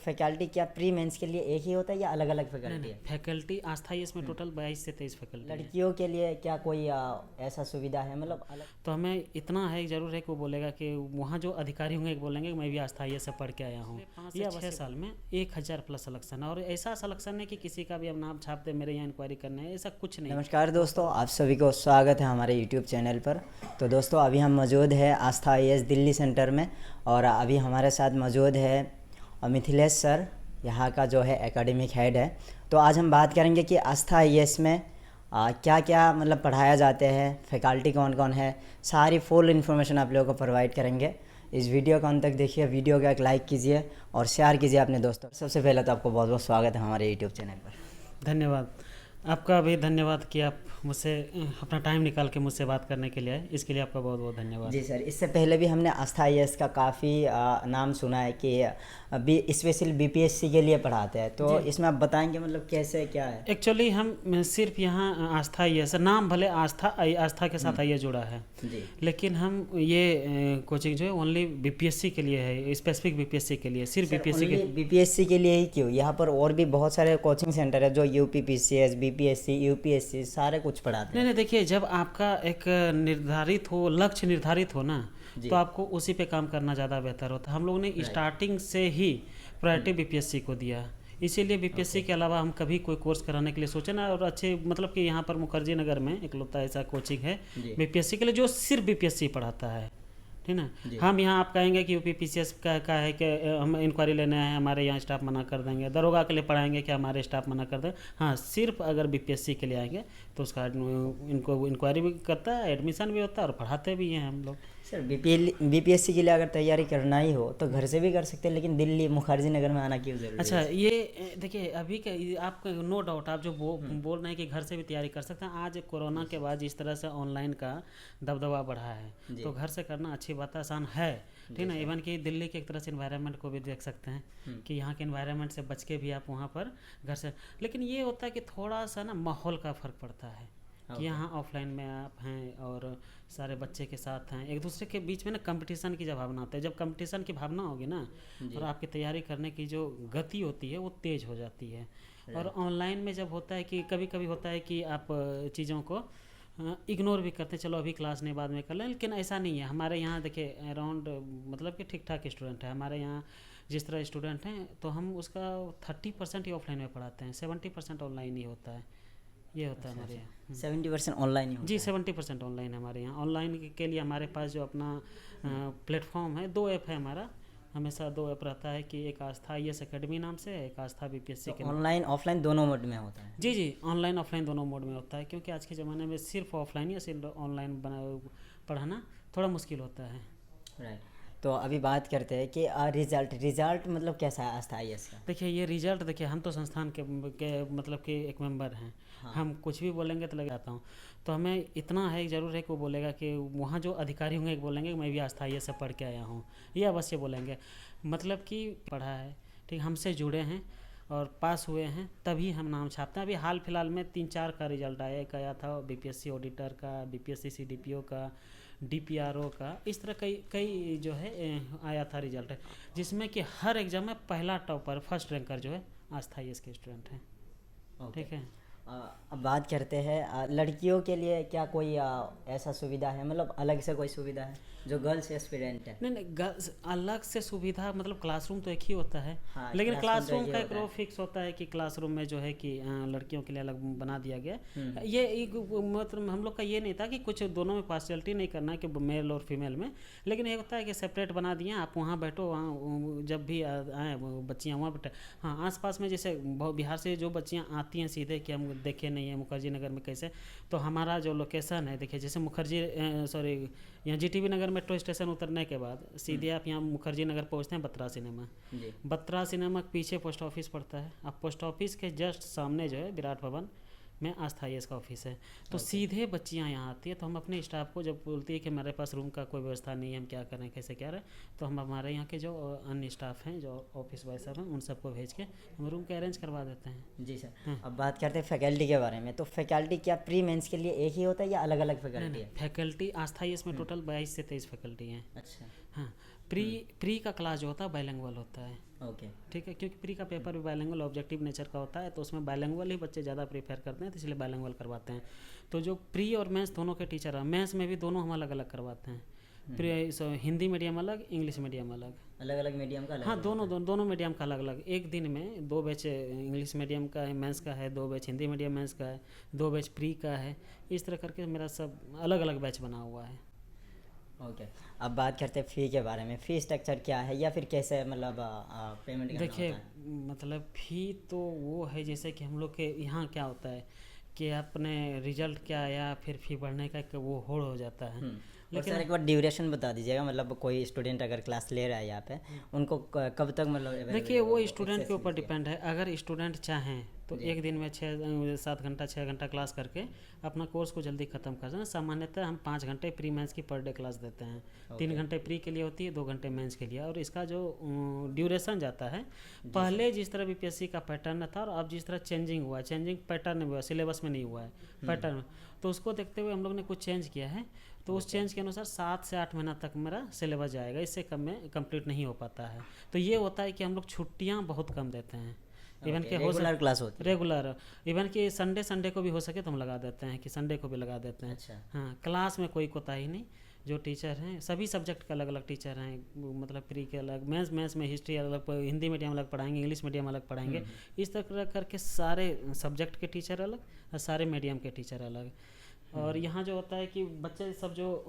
Faculty क्या pre mains के लिए एक ही होता है या अलग अलग नहीं फैकल्टी नहीं, है? फैकल्टी अस्थाई इसमें टोटल 22 से 23 फैकल्टी है। लड़कियों के लिए क्या कोई ऐसा सुविधा है, मतलब अलग? तो हमें इतना है जरूर है कि वो बोलेगा कि वहाँ जो अधिकारी होंगे एक बोलेंगे कि मैं भी अस्थाई से पढ़ के आया हूँ। 5 से 6 साल में 1000 प्लस सिलेक्शन है, और ऐसा सिलेक्शन है कि किसी का भी अब नाम छाप दे मेरे यहाँ इंक्वायरी करने है, ऐसा कुछ नहीं। नमस्कार दोस्तों, आप सभी को स्वागत है हमारे यूट्यूब चैनल पर। तो दोस्तों अभी हम मौजूद है आस्था आईएएस दिल्ली सेंटर में, और अभी हमारे साथ मौजूद है मिथिलेश सर, यहाँ का जो है एकेडमिक हेड है। तो आज हम बात करेंगे कि आस्था आईएएस में क्या क्या मतलब पढ़ाया जाते हैं, फैकल्टी कौन कौन है, सारी फुल इन्फॉर्मेशन आप लोगों को प्रोवाइड करेंगे। इस वीडियो को अंत तक देखिए, वीडियो को एक लाइक कीजिए और शेयर कीजिए अपने दोस्तों। सबसे पहले तो आपको बहुत बहुत स्वागत है हमारे यूट्यूब चैनल पर। धन्यवाद। आपका भी धन्यवाद कि आप मुझसे अपना टाइम निकाल के मुझसे बात करने के लिए आए, इसके लिए आपका बहुत बहुत धन्यवाद। जी सर, इससे पहले भी हमने आस्था आईएएस का काफ़ी नाम सुना है कि स्पेशल बीपीएससी के लिए पढ़ाते हैं। तो इसमें आप बताएंगे मतलब कैसे क्या है? एक्चुअली हम सिर्फ यहाँ आस्था ये सर, नाम भले आस्था के साथ आइए जुड़ा है, जी लेकिन हम ये कोचिंग जो है ओनली बीपीएससी के लिए है, स्पेसिफिक बीपीएससी के लिए, सिर्फ बीपीएससी के। बीपीएससी के लिए ही क्यों? यहाँ पर और भी बहुत सारे कोचिंग सेंटर है जो यूपीपीसीएस, बीपीएससी, यूपीएससी सारे कुछ पढ़ाते नहीं हैं। नहीं, देखिए जब आपका एक निर्धारित हो, लक्ष्य निर्धारित हो ना, तो आपको उसी पे काम करना ज़्यादा बेहतर होता है। हम लोगों ने स्टार्टिंग से ही प्रायोरिटी बीपीएससी को दिया, इसीलिए बीपीएससी के अलावा हम कभी कोई कोर्स कराने के लिए सोचे ना। और अच्छे मतलब कि यहाँ पर मुखर्जी नगर में इकलौता ऐसा कोचिंग है बीपीएससी के लिए जो सिर्फ बीपीएससी पढ़ाता है, ठीक ना। हम यहाँ आप कहेंगे कि यूपीपीसीएस का है कि हम इंक्वायरी लेने आए हैं, हमारे यहाँ स्टाफ मना कर देंगे। दरोगा के लिए पढ़ाएंगे कि हमारे स्टाफ मना कर दें। हाँ, सिर्फ अगर बीपीएससी के लिए आएंगे तो उसका इनको इंक्वायरी भी करता है, एडमिशन भी होता है और पढ़ाते भी हैं हम लोग। सर बीपीएससी के लिए अगर तैयारी करना ही हो तो घर से भी कर सकते हैं, लेकिन दिल्ली मुखर्जी नगर में आना क्यों जरूरी अच्छा, है? ये देखिए अभी का आप नो डाउट आप जो बोल रहे हैं कि घर से भी तैयारी कर सकते हैं। आज कोरोना के बाद जिस तरह से ऑनलाइन का दबदबा बढ़ा है, तो घर से करना अच्छी बात है, आसान है, ठीक ना। इवन कि दिल्ली के एक तरह से इन्वायरमेंट को भी देख सकते हैं कि यहाँ के इन्वायरमेंट से बच के भी आप वहाँ पर घर से। लेकिन ये होता है कि थोड़ा सा ना माहौल का फ़र्क पड़ता है कि यहाँ ऑफलाइन में आप हैं और सारे बच्चे के साथ हैं, एक दूसरे के बीच में ना कंपटीशन की जब भावना आता है, जब कंपटीशन की भावना होगी ना, और आपकी तैयारी करने की जो गति होती है वो तेज़ हो जाती है। और ऑनलाइन में जब होता है कि कभी कभी होता है कि आप चीज़ों को इग्नोर भी करते हैं, चलो अभी क्लास नहीं बाद में कर लें, लेकिन ऐसा नहीं है। हमारे यहाँ देखिए अराउंड मतलब कि ठीक ठाक स्टूडेंट है हमारे यहाँ। जिस तरह स्टूडेंट हैं तो हम उसका 30% ही ऑफलाइन में पढ़ाते हैं, 70% ऑनलाइन ही होता है। ये होता है हमारे यहाँ। 70% ऑनलाइन ही होता जी, है? 70% ऑनलाइन है हमारे यहाँ। ऑनलाइन के लिए हमारे पास जो अपना प्लेटफॉर्म है, 2 ऐप है हमारा। हमेशा 2 ऐप रहता है कि एक आस्था आईएएस एकेडमी नाम से, एक आस्था बीपीएससी के नाम। ऑनलाइन ऑफलाइन दोनों मोड में होता है? जी जी, ऑनलाइन ऑफलाइन दोनों मोड में होता है, क्योंकि आज के ज़माने में सिर्फ ऑफलाइन या सिर्फ ऑनलाइन पढ़ाना थोड़ा मुश्किल होता है। राइट। तो अभी बात करते हैं कि रिजल्ट मतलब कैसा है आस्था आईएएस का? देखिए ये रिजल्ट, देखिए हम तो संस्थान के मतलब कि एक मेंबर हैं। हम कुछ भी बोलेंगे तो लग जाता हूँ। तो हमें इतना है ज़रूर है कि वो बोलेगा कि वहाँ जो अधिकारी होंगे एक बोलेंगे कि मैं भी आस्था आईएएस से पढ़ के आया हूँ, ये अवश्य बोलेंगे। मतलब कि पढ़ा है, ठीक, हमसे जुड़े हैं और पास हुए हैं, तभी हम नाम छापते हैं। अभी हाल फिलहाल में 3-4 का रिजल्ट आया, एक आया था बीपीएससी ऑडिटर का, बीपीएससी सीडीपीओ का, डीपीआरओ का, इस तरह कई कई जो है आया था रिजल्ट, जिसमें कि हर एग्जाम में पहला टॉपर फर्स्ट रैंकर जो है आस्था आईएएस के स्टूडेंट हैं, ठीक है। अब बात करते हैं लड़कियों के लिए क्या कोई ऐसा सुविधा है, मतलब अलग से कोई सुविधा है जो गर्ल्स एस्पिरेंट है? नहीं नहीं, गर्ल्स अलग से सुविधा मतलब क्लासरूम तो एक ही होता है। हाँ, लेकिन क्लासरूम क्लासरूम तो का एक एक होता रो है। फिक्स होता है कि क्लासरूम में जो है कि लड़कियों के लिए अलग बना दिया गया है। ये एक मतलब हम लोग का ये नहीं था कि कुछ दोनों में पार्शियलिटी नहीं करना है कि मेल और फीमेल में, लेकिन ये होता है कि सेपरेट बना दिए, आप वहाँ बैठो, वहाँ जब भी आए बच्चियाँ वहाँ बैठे। हाँ, आसपास में जैसे बिहार से जो बच्चियाँ आती हैं सीधे कि हम देखे नहीं है मुखर्जी नगर में कैसे, तो हमारा जो लोकेशन है देखिए, जैसे मुखर्जी सॉरी यहाँ जीटीबी नगर मेट्रो स्टेशन उतरने के बाद सीधे आप यहाँ मुखर्जी नगर पहुँचते हैं बत्रा सिनेमा। बत्रा सिनेमा के पीछे पोस्ट ऑफिस पड़ता है। अब पोस्ट ऑफिस के जस्ट सामने जो है विराट भवन में आस्था आईएएस का ऑफिस है। तो सीधे बच्चियाँ यहाँ आती है, तो हम अपने स्टाफ को जब बोलती है कि हमारे पास रूम का कोई व्यवस्था नहीं है, हम क्या करें कैसे क्या रहे, तो हम हमारे यहाँ के जो अन्य स्टाफ हैं, जो ऑफिस बॉय सब हैं, उन सबको भेज के हम रूम के अरेंज करवा देते हैं। जी सर। अब बात करते हैं फैकल्टी के बारे में। तो फैकल्टी क्या प्री मेंस के लिए एक ही होता है या अलग अलग फैकल्टी है? फैकल्टी आस्था आईएएस में टोटल 22 से 23 फैकल्टी हैं। अच्छा। हाँ, प्री का क्लास जो होता है बाइलिंगुअल होता है। ओके। ठीक है, क्योंकि प्री का पेपर भी बाइलिंगुअल ऑब्जेक्टिव नेचर का होता है, तो उसमें बाइलिंगुअल ही बच्चे ज़्यादा प्रीफर करते हैं, तो इसलिए बाइलिंगुअल करवाते हैं। तो जो प्री और मेंस दोनों के टीचर हैं, मेंस में भी दोनों हम अलग अलग करवाते हैं। प्री हिंदी मीडियम अलग, इंग्लिश मीडियम अलग। अलग अलग मीडियम का अलग हाँ, अलग दोनों मीडियम का अलग अलग। एक दिन में 2 बैच इंग्लिश मीडियम का है मेंस का है, 2 बैच हिंदी मीडियम मेंस का है, 2 बैच प्री का है। इस तरह करके मेरा सब अलग अलग बैच बना हुआ है। ओके। अब बात करते हैं फ़ी के बारे में। फ़ी स्ट्रक्चर क्या है या फिर कैसे मतलब पेमेंट करना देखिए, होता है? मतलब फ़ी तो वो है जैसे कि हम लोग के यहाँ क्या होता है कि अपने रिजल्ट क्या आया फिर फ़ी बढ़ने का एक वो होड़ हो जाता है। और सर एक बार ड्यूरेशन बता दीजिएगा, मतलब कोई स्टूडेंट अगर क्लास ले रहा है यहाँ पे, उनको कब तक मतलब देखिए, वो स्टूडेंट के ऊपर डिपेंड है। अगर स्टूडेंट चाहें तो एक दिन में 6-7 घंटा 6 घंटा क्लास करके अपना कोर्स को जल्दी ख़त्म कर दें। सामान्यतः हम 5 घंटे प्री मेंस की पर डे क्लास देते हैं। 3 घंटे प्री के लिए होती है, 2 घंटे मेंस के लिए। और इसका जो ड्यूरेशन जाता है, पहले जिस तरह बीपीएससी का पैटर्न था और अब जिस तरह चेंजिंग पैटर्न में हुआ, सिलेबस में नहीं हुआ है पैटर्न, तो उसको देखते हुए हम लोग ने कुछ चेंज किया है। तो उस चेंज के अनुसार 7 से 8 महीना तक मेरा सिलेबस जाएगा, इससे कम में कंप्लीट नहीं हो पाता है। तो ये होता है कि हम लोग छुट्टियाँ बहुत कम देते हैं। इवन के रेगुलर क्लास होती है? रेगुलर, इवन कि संडे को भी हो सके तो हम लगा देते हैं, कि संडे को भी लगा देते हैं। अच्छा। हाँ, क्लास में कोई कोताही नहीं। जो टीचर हैं सभी सब्जेक्ट के अलग अलग टीचर हैं, मतलब प्री के अलग, मेंस में हिस्ट्री अलग, हिंदी मीडियम अलग पढ़ाएंगे, इंग्लिश मीडियम अलग पढ़ाएंगे। इस तरह करके सारे सब्जेक्ट के टीचर अलग और सारे मीडियम के टीचर अलग। और यहाँ जो होता है कि बच्चे सब जो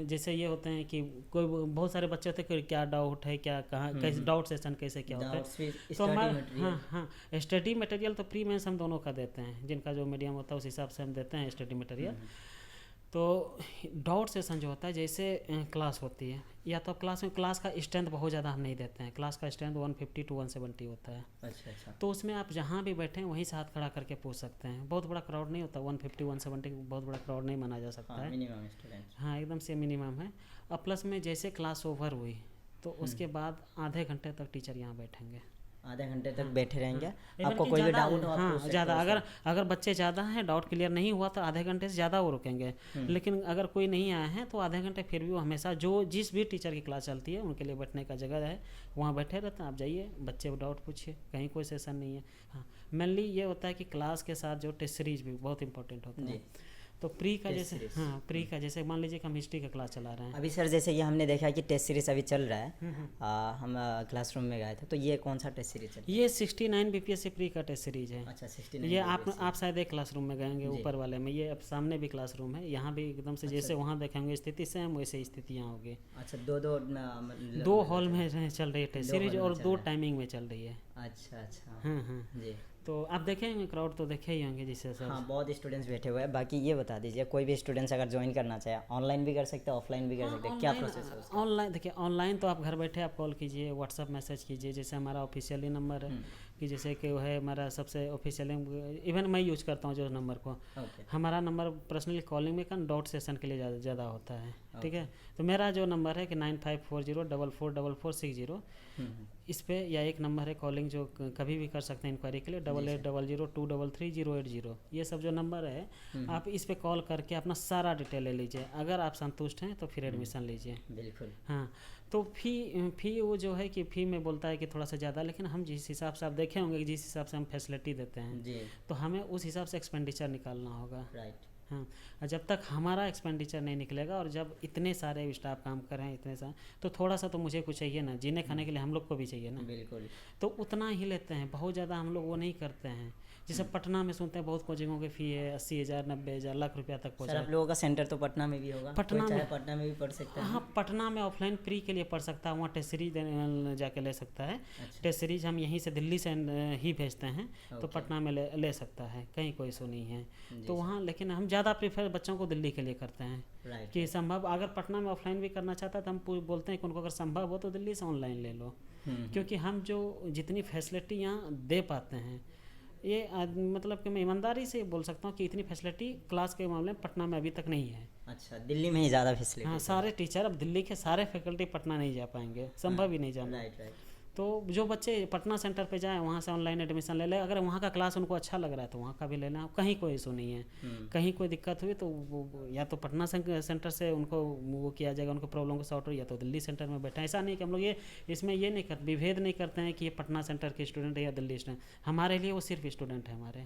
जैसे ये होते हैं कि कोई बहुत सारे बच्चे होते हैं कि क्या डाउट है, क्या कहाँ कैसे डाउट सेशन कैसे क्या होता है। तो हमारा हाँ स्टडी मटेरियल तो प्री मेंस हम दोनों का देते हैं, जिनका जो मीडियम होता है उस हिसाब से हम देते हैं स्टडी मटेरियल। तो डाउट सेशन जो होता है, जैसे क्लास होती है या तो क्लास का स्ट्रेंथ बहुत ज़्यादा हम नहीं देते हैं। क्लास का स्ट्रेंथ 150 to 170 होता है। अच्छा। तो उसमें आप जहाँ भी बैठे हैं वहीं से हाथ खड़ा करके पूछ सकते हैं। बहुत बड़ा क्राउड नहीं होता, 150-170 बहुत बड़ा क्राउड नहीं माना जा सकता है। Minimum student. हाँ, एकदम से मिनिमम है। और प्लस में जैसे क्लास ओवर हुई तो उसके बाद आधे घंटे तक टीचर यहाँ बैठेंगे। आधे घंटे तक बैठे रहेंगे। इवन आपको कि कोई भी ज़्यादा, डाउट हो आप पूछ हाँ सकते ज़्यादा, हो अगर बच्चे ज़्यादा हैं, डाउट क्लियर नहीं हुआ तो आधे घंटे से ज़्यादा वो रुकेंगे। लेकिन अगर कोई नहीं आया है तो आधे घंटे फिर भी वो हमेशा जिस भी टीचर की क्लास चलती है उनके लिए बैठने का जगह है, वहाँ बैठे रहते हैं। आप जाइए, बच्चे को डाउट पूछिए, कहीं कोई सेशन नहीं है। हाँ, मेनली ये होता है कि क्लास के साथ जो टेस्ट सीरीज भी बहुत इंपॉर्टेंट होता है। तो प्री का जैसे प्री का जैसे मान लीजिए कि हम हिस्ट्री का क्लास चला रहे हैं अभी सर, जैसे ये हमने देखा कि टेस्ट सीरीज अभी चल रहा है। हम क्लासरूम में गए थे, तो ये कौन सा टेस्ट सीरीज है? ये 69 बीपीएससी प्री का टेस्ट सीरीज है। अच्छा, 69। ये आप शायद एक क्लासरूम में गएंगे ऊपर वाले में, ये अब सामने भी क्लासरूम है, यहाँ भी एकदम से जैसे वहाँ देखेंगे स्थिति सेम वैसे स्थिति यहाँ होगी। अच्छा, दो हॉल में चल रही है टेस्ट सीरीज और 2 टाइमिंग में चल रही है। अच्छा। हाँ जी। तो आप देखेंगे क्राउड तो देखे ही होंगे जिससे सर। हाँ, बहुत स्टूडेंट्स बैठे हुए हैं। बाकी ये बता दीजिए, कोई भी स्टूडेंट्स अगर ज्वाइन करना चाहे ऑनलाइन भी कर सकते हैं, ऑफलाइन भी कर सकते हैं, क्या प्रोसेस है उसका? ऑनलाइन देखिए, ऑनलाइन तो आप घर बैठे आप कॉल कीजिए, व्हाट्सअप मैसेज कीजिए। जैसे हमारा ऑफिशियली नंबर है कि जैसे कि वो है हमारा सबसे ऑफिशियली, इवन मैं यूज करता हूँ जो नंबर को। हमारा नंबर पर्सनली कॉलिंग में डाउट सेशन के लिए ज़्यादा होता है। ठीक है, तो मेरा जो नंबर है कि 9540444460, इस पे या एक नंबर है कॉलिंग जो कभी भी कर सकते हैं इंक्वायरी के लिए, 8800233080। ये सब जो नंबर है आप इस पे कॉल करके अपना सारा डिटेल ले लीजिए। अगर आप संतुष्ट हैं तो फिर एडमिशन लीजिए। बिल्कुल। हाँ, तो फ़ी वो जो है कि फ़ी में बोलता है कि थोड़ा सा ज़्यादा, लेकिन हम जिस हिसाब से आप देखे होंगे कि जिस हिसाब से हम फैसिलिटी देते हैं जी, तो हमें उस हिसाब से एक्सपेंडिचर निकालना होगा। राइट। हाँ, और जब तक हमारा एक्सपेंडिचर नहीं निकलेगा और जब इतने सारे स्टाफ काम कर रहे हैं इतने सारे, तो थोड़ा सा तो मुझे कुछ चाहिए ना, जीने खाने के लिए हम लोग को भी चाहिए ना। बिल्कुल। तो उतना ही लेते हैं, बहुत ज़्यादा हम लोग वो नहीं करते हैं। जैसे पटना में सुनते हैं बहुत कोचिंगों की फ़ी है 80,000 90,000 लाख रुपया तक पहुँचा। सर, आप लोगों का सेंटर तो पटना में भी होगा? पटना में, पटना में भी पढ़ सकता है? हाँ, पटना में ऑफलाइन प्री के लिए पढ़ सकता है, वहाँ टेस्ट सीरीज जाके ले सकता है। टेस्ट सीरीज हम यहीं से दिल्ली से ही भेजते हैं, तो पटना में ले सकता है, कहीं कोई इशू नहीं है। तो वहाँ लेकिन हम ज़्यादा प्रीफर बच्चों को दिल्ली के लिए करते हैं कि संभव अगर पटना में ऑफलाइन भी करना चाहता है तो हम बोलते हैं कि उनको अगर संभव हो तो दिल्ली से ऑनलाइन ले लो। क्योंकि हम जो जितनी फैसिलिटी यहाँ दे पाते हैं, ये मतलब कि मैं ईमानदारी से बोल सकता हूँ कि इतनी फैसिलिटी क्लास के मामले में पटना में अभी तक नहीं है। अच्छा, दिल्ली में ही ज़्यादा फैसिलिटी? हाँ, सारे टीचर अब दिल्ली के सारे फैकल्टी पटना नहीं जा पाएंगे, संभव ही नहीं जाना। राइट। तो जो बच्चे पटना सेंटर पे जाएं वहाँ से ऑनलाइन एडमिशन ले लें। अगर वहाँ का क्लास उनको अच्छा लग रहा है तो वहाँ का भी ले लें, कहीं कोई इशू नहीं है। कहीं कोई दिक्कत हुई तो वो या तो पटना सेंटर से उनको वो किया जाएगा, उनको प्रॉब्लम को सॉर्ट हो, या तो दिल्ली सेंटर में बैठा। ऐसा नहीं कि हम लोग ये इसमें ये नहीं कर विभेद नहीं करते हैं कि ये पटना सेंटर के स्टूडेंट है या दिल्ली स्टूडेंट। हमारे लिए वो सिर्फ स्टूडेंट है हमारे,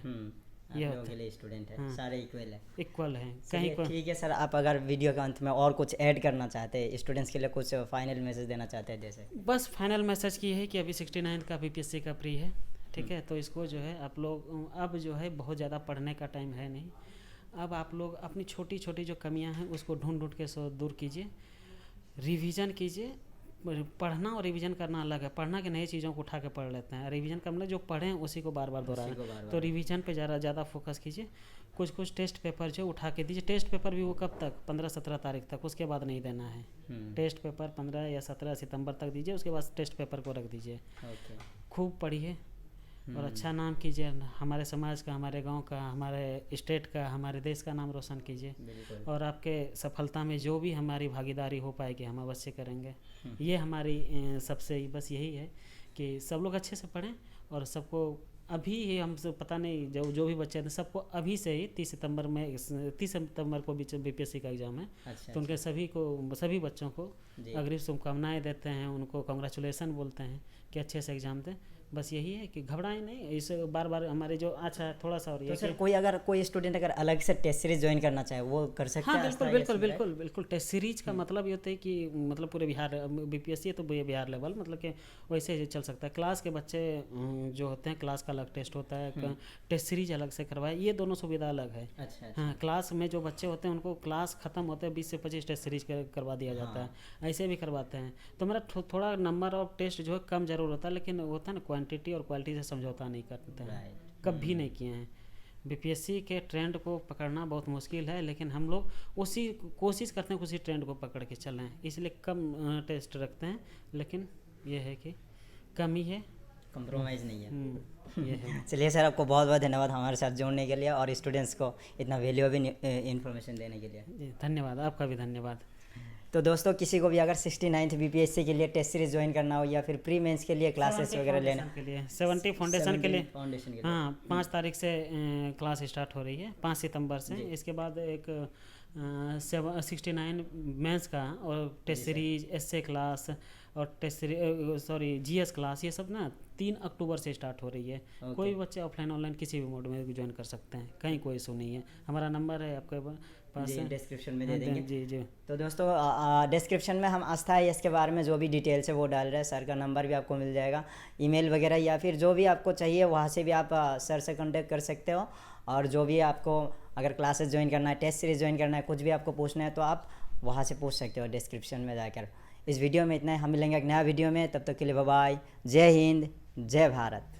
आप लोगों के लिए स्टूडेंट है, सारे इक्वल है। इक्वल है चलिए, कहीं कोई। ठीक है सर, आप अगर वीडियो के अंत में और कुछ ऐड करना चाहते हैं, स्टूडेंट्स के लिए कुछ फाइनल मैसेज देना चाहते हैं जैसे। बस फाइनल मैसेज की है कि अभी 69 का बीपीएससी का प्री है, ठीक है। तो इसको जो है आप लोग अब जो है बहुत ज़्यादा पढ़ने का टाइम है नहीं। अब आप लोग अपनी छोटी छोटी जो कमियां हैं उसको ढूंढ ढूंढ के दूर कीजिए, रिवीजन कीजिए। पढ़ना और रिवीजन करना अलग है। पढ़ना के नई चीज़ों को उठा के पढ़ लेते हैं, रिवीजन का मतलब जो पढ़ें उसी को बार बार दोहराएं। तो रिवीजन पे ज़्यादा फोकस कीजिए। कुछ टेस्ट पेपर जो उठा के दीजिए। टेस्ट पेपर भी वो कब तक, 15-17 तारीख तक, उसके बाद नहीं देना है। टेस्ट पेपर 15 या 17 सितंबर तक दीजिए, उसके बाद टेस्ट पेपर को रख दीजिए। खूब पढ़िए और अच्छा नाम कीजिए, हमारे समाज का, हमारे गांव का, हमारे स्टेट का, हमारे देश का नाम रोशन कीजिए। और आपके सफलता में जो भी हमारी भागीदारी हो पाएगी हम अवश्य करेंगे। ये हमारी सबसे बस यही है कि सब लोग अच्छे से पढ़ें और सबको अभी ही हम सब पता नहीं जो भी बच्चे हैं सबको अभी से ही 30 सितंबर को बीपीएससी का एग्ज़ाम है। तो उनके सभी बच्चों को अग्रिम शुभकामनाएं देते हैं, उनको कांग्रेचुलेसन बोलते हैं कि अच्छे से एग्ज़ाम दें। बस यही है कि घबराएं नहीं, इसे बार बार हमारे जो अच्छा थोड़ा सा और ये तो सर कोई स्टूडेंट अगर अलग से टेस्ट सीरीज ज्वाइन करना चाहे वो कर सकता है? हाँ बिल्कुल। टेस्ट सीरीज का मतलब ये होता है कि मतलब पूरे बिहार बीपीएससी है तो बिहार लेवल, मतलब कि वैसे चल सकता है। क्लास के बच्चे जो होते हैं क्लास का अलग टेस्ट होता है, टेस्ट सीरीज अलग से करवाए, ये दोनों सुविधा अलग है। हाँ, क्लास में जो बच्चे होते हैं उनको क्लास खत्म होते हैं 20 से 25 टेस्ट सीरीज करवा दिया जाता है, ऐसे भी करवाते हैं। तो मेरा थोड़ा नंबर ऑफ टेस्ट जो है कम जरूर होता है, लेकिन होता है ना क्वांटिटी और क्वालिटी से समझौता नहीं करते हैं, कभी नहीं किए हैं। बीपीएससी के ट्रेंड को पकड़ना बहुत मुश्किल है, लेकिन हम लोग उसी कोशिश करते हैं उसी ट्रेंड को पकड़ के चलें, इसलिए कम टेस्ट रखते हैं। लेकिन ये है कि कमी है, कंप्रोमाइज़ नहीं है। ये है। चलिए सर, आपको बहुत बहुत धन्यवाद हमारे साथ जोड़ने के लिए और स्टूडेंट्स को इतना वैल्यूएबल इन्फॉर्मेशन देने के लिए। जी धन्यवाद, आपका भी धन्यवाद। तो दोस्तों, किसी को भी अगर 69th बीपीएससी के लिए टेस्ट सीरीज ज्वाइन करना हो या फिर प्री मेंस के लिए क्लासेस वगैरह लेना के लिए 70 फाउंडेशन के लिए हाँ 5 तारीख से क्लास स्टार्ट हो रही है, 5 सितंबर से। इसके बाद एक 69 मेंस का और टेस्ट सीरीज, एसए क्लास और जीएस क्लास, ये सब ना 3 अक्टूबर से स्टार्ट हो रही है। कोई भी बच्चे ऑफलाइन ऑनलाइन किसी भी मोड में ज्वाइन कर सकते हैं, कहीं कोई इशू नहीं है। हमारा नंबर है आपके पास, डिस्क्रिप्शन में दे देंगे। जी। तो दोस्तों, डिस्क्रिप्शन में हम आस्था आईएएस के बारे में जो भी डिटेल्स है वो डाल रहे हैं। सर का नंबर भी आपको मिल जाएगा, ईमेल वगैरह, या फिर जो भी आपको चाहिए वहाँ से भी आप सर से कॉन्टेक्ट कर सकते हो। और जो भी आपको अगर क्लासेस ज्वाइन करना है, टेस्ट सीरीज ज्वाइन करना है, कुछ भी आपको पूछना है तो आप वहाँ से पूछ सकते हो डिस्क्रिप्शन में जाकर। इस वीडियो में इतना ही, हम मिलेंगे एक नया वीडियो में, तब तक के लिए बाय बाय। जय हिंद, जय भारत।